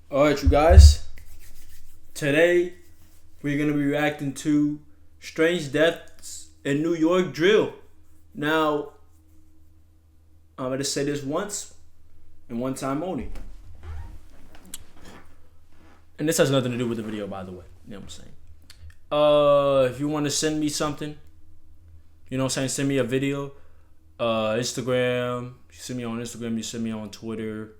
Alright, you guys. Today, we're going to be reacting to Strange Deaths in New York Drill. Now, I'm going to say this once and one time only. And this has nothing to do with the video, by the way. You know what I'm saying? If you want to send me something, you know what I'm saying? Send me a video. Instagram. You send me on Instagram. You send me on Twitter.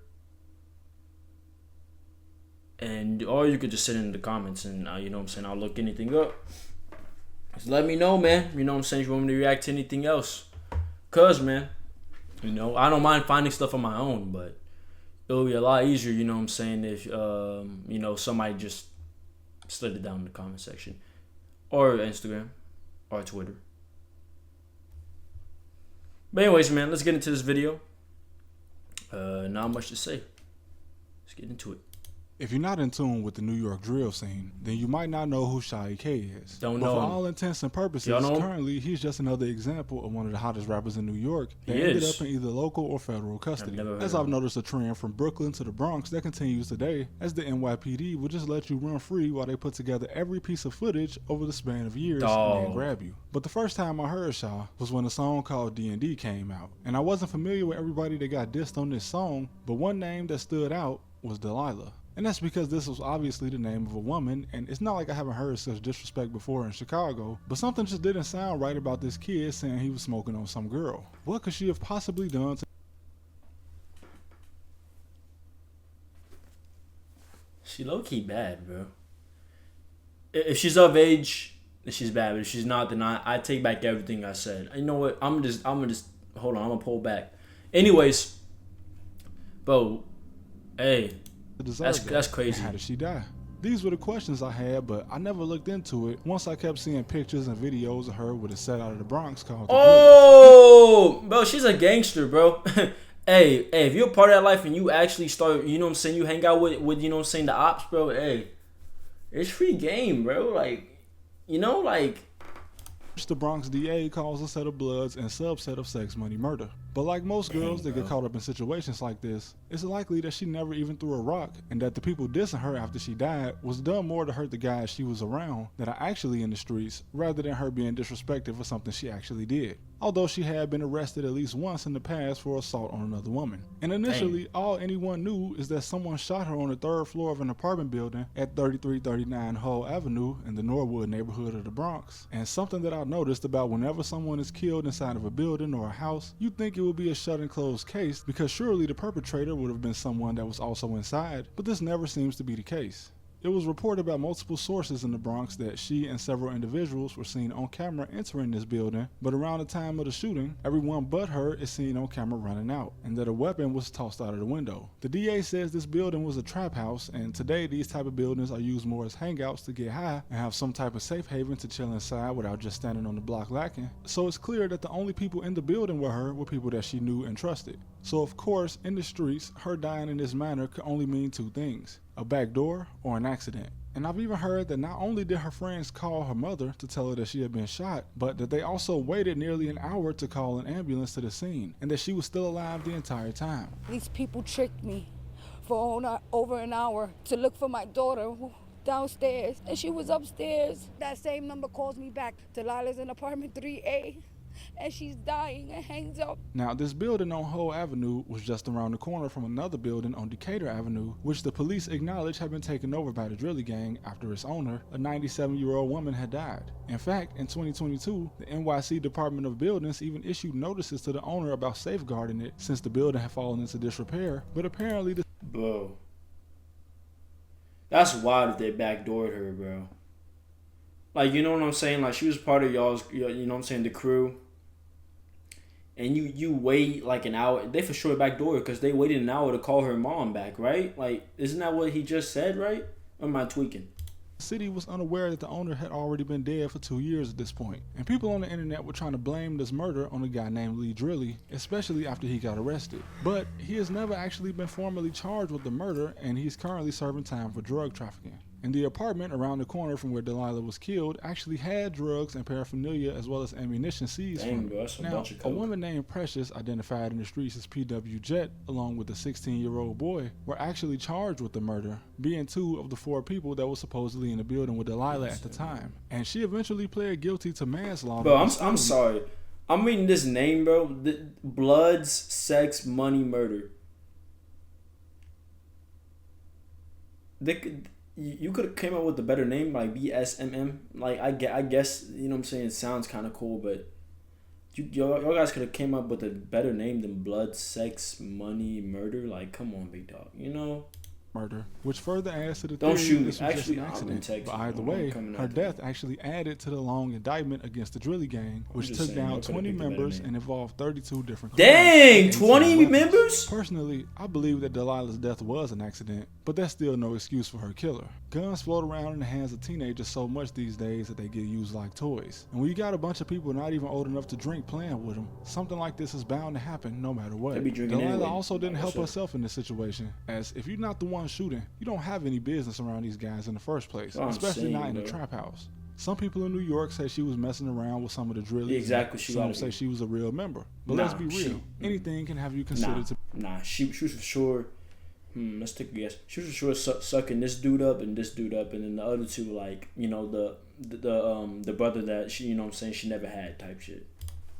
And or you could just send it in the comments and you know what I'm saying, I'll look anything up. Just let me know, man. You know what I'm saying, if you want me to react to anything else. Cause man, you know, I don't mind finding stuff on my own, but it'll be a lot easier, you know what I'm saying, if you know, somebody just slid it down in the comment section. Or Instagram. Or Twitter. But anyways, man, let's get into this video. Not much to say. Let's get into it. If you're not in tune with the New York drill scene, then you might not know who Shy K is. Don't but know for him. all intents and purposes, currently he's just another example of one of the hottest rappers in New York that ended up in either local or federal custody. As I've noticed a trend from Brooklyn to the Bronx that continues today, as the NYPD will just let you run free while they put together every piece of footage over the span of years and then grab you. But the first time I heard Shy was when a song called D&D came out. And I wasn't familiar with everybody that got dissed on this song, but one name that stood out was Delilah. And that's because this was obviously the name of a woman, and it's not like I haven't heard such disrespect before in Chicago, but something just didn't sound right about this kid saying he was smoking on some girl. What could she have possibly done to... She low-key bad, bro. If she's of age, then she's bad, but if she's not, then I take back everything I said. You know what, I'm gonna just, hold on, I'm gonna pull back. Anyways, bro, hey, that's crazy. How did she die? These were the questions I had, but I never looked into it once I kept seeing pictures and videos of her with a set out of the Bronx called Oh, bro, she's a gangster, bro. hey, if you're a part of that life and you actually start, you know what I'm saying, you hang out with you know what I'm saying, the ops, bro, hey, it's free game, bro. Like, you know, like, the Bronx DA calls a set of bloods and subset of sex money murder. But like most girls that get caught up in situations like this, it's likely that she never even threw a rock, and that the people dissing her after she died was done more to hurt the guys she was around that are actually in the streets, rather than her being disrespected for something she actually did. Although she had been arrested at least once in the past for assault on another woman. And initially, all anyone knew is that someone shot her on the third floor of an apartment building at 3339 Hull Avenue in the Norwood neighborhood of the Bronx. And something that I've noticed about whenever someone is killed inside of a building or a house, you'd think it would be a shut and closed case because surely the perpetrator would have been someone that was also inside, but this never seems to be the case. It was reported by multiple sources in the Bronx that she and several individuals were seen on camera entering this building, but around the time of the shooting, everyone but her is seen on camera running out, and that a weapon was tossed out of the window. The DA says this building was a trap house, and today these type of buildings are used more as hangouts to get high and have some type of safe haven to chill inside without just standing on the block lacking. So it's clear that the only people in the building with her were people that she knew and trusted. So of course, in the streets, her dying in this manner could only mean two things: a backdoor or an accident. And I've even heard that not only did her friends call her mother to tell her that she had been shot, but that they also waited nearly an hour to call an ambulance to the scene, and that she was still alive the entire time. These people tricked me for over an hour to look for my daughter downstairs, and she was upstairs. That same number calls me back. Delilah's in apartment 3A. And she's dying and hangs up. Now, this building on Hull Avenue was just around the corner from another building on Decatur Avenue, which the police acknowledged had been taken over by the Drilly Gang after its owner, a 97-year-old woman, had died. In fact, in 2022, the NYC Department of Buildings even issued notices to the owner about safeguarding it since the building had fallen into disrepair, but apparently the... Bro. That's wild if they backdoored her, bro. Like, you know what I'm saying? Like, she was part of y'all's, you know what I'm saying, the crew. And you wait like an hour. They for sure backdoored because they waited an hour to call her mom back, right? Like, isn't that what he just said, right? Or am I tweaking? The city was unaware that the owner had already been dead for 2 years at this point, and people on the internet were trying to blame this murder on a guy named Lee Drilly, especially after he got arrested. But he has never actually been formally charged with the murder, and he's currently serving time for drug trafficking. And the apartment around the corner from where Delilah was killed actually had drugs and paraphernalia as well as ammunition seized Dang, from it. bro, that's a Now, bunch of a coke. woman named Precious, identified in the streets as PW Jet, along with a 16-year-old boy, were actually charged with the murder, being 2 of the 4 people that were supposedly in the building with Delilah at the time. And she eventually pled guilty to manslaughter. Bro, I'm sorry. I'm reading this name, bro. Bloods, sex, money, murder. You could have came up with a better name, like BSMM. Like I guess, you know what I'm saying, it sounds kind of cool, but y'all guys could have came up with a better name than blood, sex, money, murder. Like, come on, big dog. You know. Murder, which further adds to the Don't theory shoot me. this was just Actually, an I'm in accident. Texas. But either I'm way, coming her after death you. actually added to the long indictment against the Drilly gang, which just took saying, y'all down could've 20 picked a better members name. and involved 32 different Dang, crimes. 20 weapons. members? Personally, I believe that Delilah's death was an accident, but that's still no excuse for her killer. Guns float around in the hands of teenagers so much these days that they get used like toys. And when you got a bunch of people not even old enough to drink playing with them, something like this is bound to happen no matter what. They be drinking Delilah anyway. also didn't Like I help said. herself in this situation, as if you're not the one shooting, you don't have any business around these guys in the first place, That's what I'm especially saying, not in a bro. trap house. Some people in New York say she was messing around with some of the drillies. Exactly, she Some gotta say be. she was a real member. But Nah, let's be real. Anything can have you considered to She was for sure. Let's take a guess. She was for sure sucking this dude up, and then the other two, like, you know, the brother that she, you know what I'm saying, she never had type shit.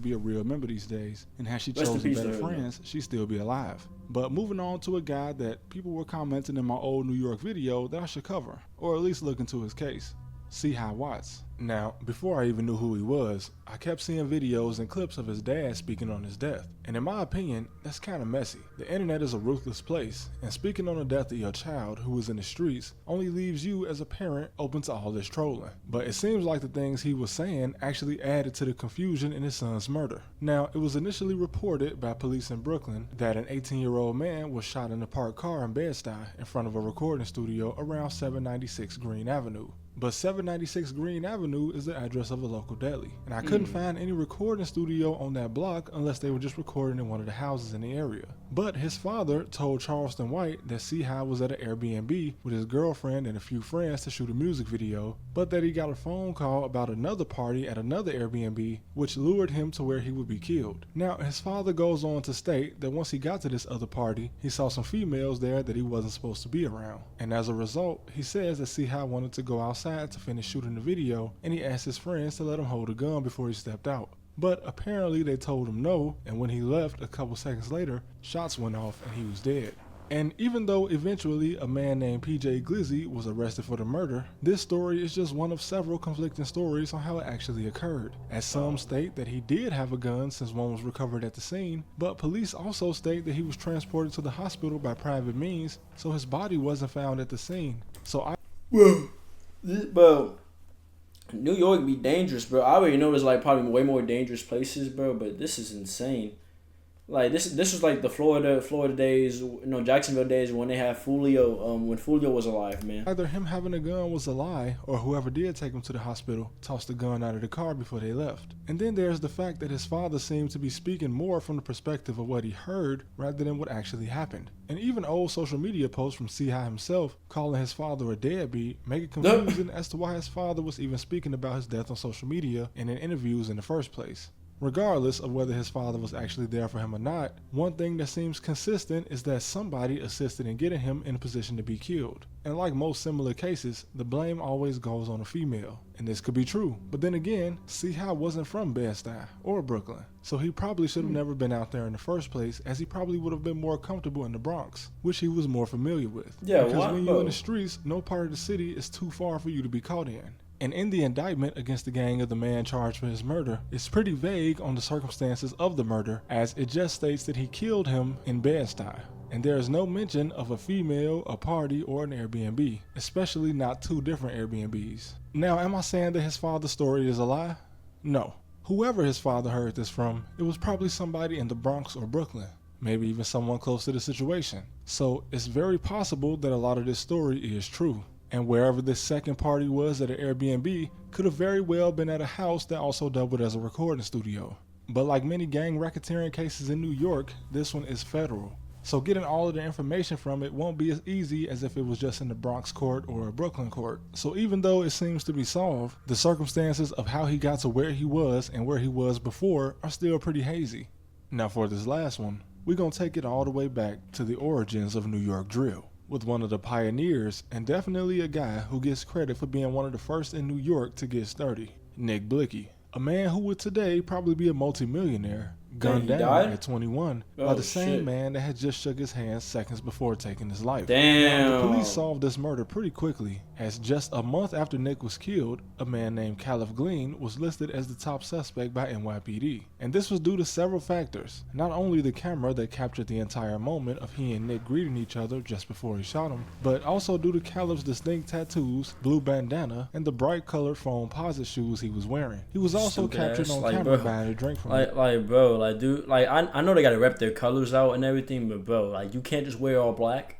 be a real member these days, and had she Rest in chosen peace better to her, friends, she'd still be alive. But moving on to a guy that people were commenting in my old New York video that I should cover, or at least look into his case. C.H. Watts. Now, before I even knew who he was, I kept seeing videos and clips of his dad speaking on his death. And in my opinion, that's kind of messy. The internet is a ruthless place, and speaking on the death of your child who is in the streets only leaves you as a parent open to all this trolling. But it seems like the things he was saying actually added to the confusion in his son's murder. Now, it was initially reported by police in Brooklyn that an 18-year-old man was shot in a parked car in Bed-Stuy in front of a recording studio around 796 Green Avenue. But 796 Green Avenue is the address of a local deli, and I couldn't find any recording studio on that block unless they were just recording in one of the houses in the area. But his father told Charleston White that C.H. was at an Airbnb with his girlfriend and a few friends to shoot a music video, but that he got a phone call about another party at another Airbnb, which lured him to where he would be killed. Now, his father goes on to state that once he got to this other party, he saw some females there that he wasn't supposed to be around. And as a result, he says that C.H. wanted to go outside to finish shooting the video, and he asked his friends to let him hold a gun before he stepped out. But apparently they told him no, and when he left a couple seconds later, shots went off and he was dead. And even though eventually a man named PJ Glizzy was arrested for the murder, this story is just one of several conflicting stories on how it actually occurred, as some state that he did have a gun since one was recovered at the scene, but police also state that he was transported to the hospital by private means, so his body wasn't found at the scene. Bro, New York be dangerous, bro. I already know there's like probably way more dangerous places, bro, but this is insane. Like this was like the Florida days, Jacksonville days when they had Fulio, when Fulio was alive, man. Either him having a gun was a lie, or whoever did take him to the hospital tossed the gun out of the car before they left. And then there's the fact that his father seemed to be speaking more from the perspective of what he heard rather than what actually happened. And even old social media posts from C.H. himself calling his father a deadbeat make it confusing as to why his father was even speaking about his death on social media and in interviews in the first place. Regardless of whether his father was actually there for him or not, one thing that seems consistent is that somebody assisted in getting him in a position to be killed. And like most similar cases, the blame always goes on a female. And this could be true, but then again, C.H. wasn't from Bed-Stuy or Brooklyn, so he probably should have never been out there in the first place, as he probably would have been more comfortable in the Bronx, which he was more familiar with. Yeah, because when you're in the streets, no part of the city is too far for you to be caught in. And in the indictment against the gang of the man charged for his murder, it's pretty vague on the circumstances of the murder, as it just states that he killed him in Bed-Stuy. And there is no mention of a female, a party, or an Airbnb, especially not two different Airbnbs. Now, am I saying that his father's story is a lie? No. Whoever his father heard this from, it was probably somebody in the Bronx or Brooklyn, maybe even someone close to the situation. So it's very possible that a lot of this story is true. And wherever this second party was at an Airbnb could have very well been at a house that also doubled as a recording studio. But like many gang racketeering cases in New York, this one is federal. So getting all of the information from it won't be as easy as if it was just in the Bronx court or a Brooklyn court. So even though it seems to be solved, the circumstances of how he got to where he was and where he was before are still pretty hazy. Now for this last one, we're going to take it all the way back to the origins of New York drill, with one of the pioneers and definitely a guy who gets credit for being one of the first in New York to get sturdy, Nick Blicky. A man who would today probably be a multimillionaire, gunned down at 21 by the same man that had just shook his hand seconds before taking his life. Damn. Now, the police solved this murder pretty quickly, as just a month after Nick was killed, a man named Caliph Glean was listed as the top suspect by NYPD. And this was due to several factors. Not only the camera that captured the entire moment of he and Nick greeting each other just before he shot him, but also due to Caliph's distinct tattoos, blue bandana, and the bright colored foam posit shoes he was wearing. He was also captured on camera buying a drink from I know they gotta rep their colors out and everything, but bro, like you can't just wear all black.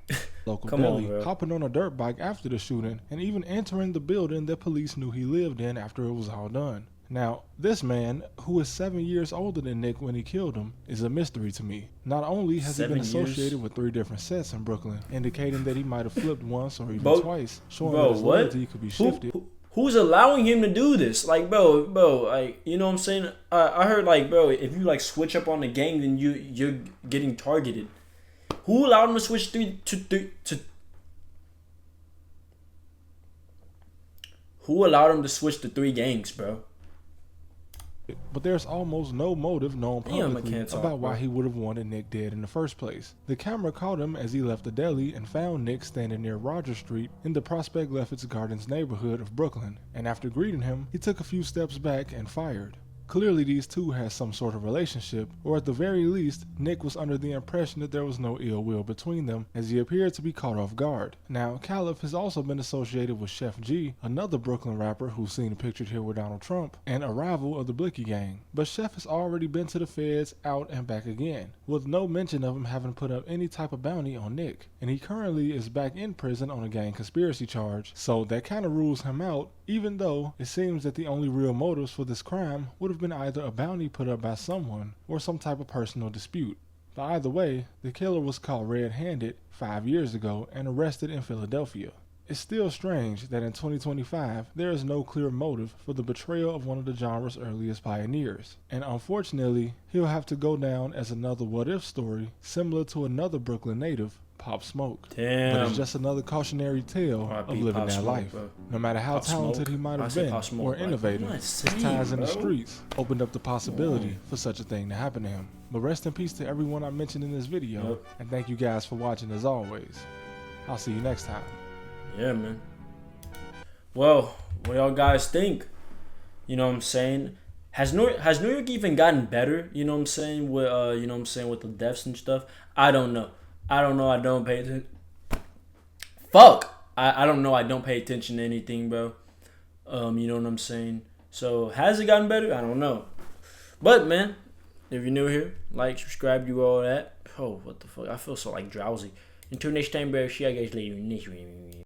Local Come deli, on, bro. hopping on a dirt bike after the shooting, and even entering the building that police knew he lived in after it was all done. Now, this man, who is 7 years older than Nick when he killed him, is a mystery to me. Not only has he been associated with 3 different sets in Brooklyn, indicating that he might have flipped once or even twice, showing that his loyalty could be shifted. Who's allowing him to do this? Like, bro, like, you know what I'm saying? I heard, like, bro, if you, like, switch up on the gang, then you're getting targeted. Who allowed him to switch Who allowed him to switch to 3 gangs, bro? But there's almost no motive known publicly about why he would have wanted Nick dead in the first place. The camera caught him as he left the deli and found Nick standing near Rogers Street in the Prospect Lefferts Gardens neighborhood of Brooklyn, and after greeting him, he took a few steps back and fired. Clearly these two had some sort of relationship, or at the very least, Nick was under the impression that there was no ill will between them, as he appeared to be caught off guard. Now, Caliph has also been associated with Chef G, another Brooklyn rapper who's seen pictured here with Donald Trump, and a rival of the Blicky gang. But Chef has already been to the feds, out and back again, with no mention of him having put up any type of bounty on Nick. And he currently is back in prison on a gang conspiracy charge, so that kind of rules him out, even though it seems that the only real motives for this crime would have been either a bounty put up by someone or some type of personal dispute. But either way, the killer was caught red-handed 5 years ago and arrested in Philadelphia. It's still strange that in 2025, there is no clear motive for the betrayal of one of the genre's earliest pioneers. And unfortunately, he'll have to go down as another what-if story similar to another Brooklyn native, Pop Smoke. Damn. But it's just another cautionary tale of living that life. Bro. No matter how talented he might have been or innovative, his ties in the streets opened up the possibility for such a thing to happen to him. But rest in peace to everyone I mentioned in this video, and thank you guys for watching as always. I'll see you next time. Yeah, man. Well, what y'all guys think? You know what I'm saying? Has New York even gotten better? You know what I'm saying? With you know what I'm saying, with the deaths and stuff? I don't know. I don't pay attention. Fuck. I don't know. I don't pay attention to anything, bro. You know what I'm saying? So has it gotten better? I don't know. But man, if you're new here, like, subscribe, do all that. Oh, what the fuck? I feel so like drowsy. Until next time, bro. See you guys later.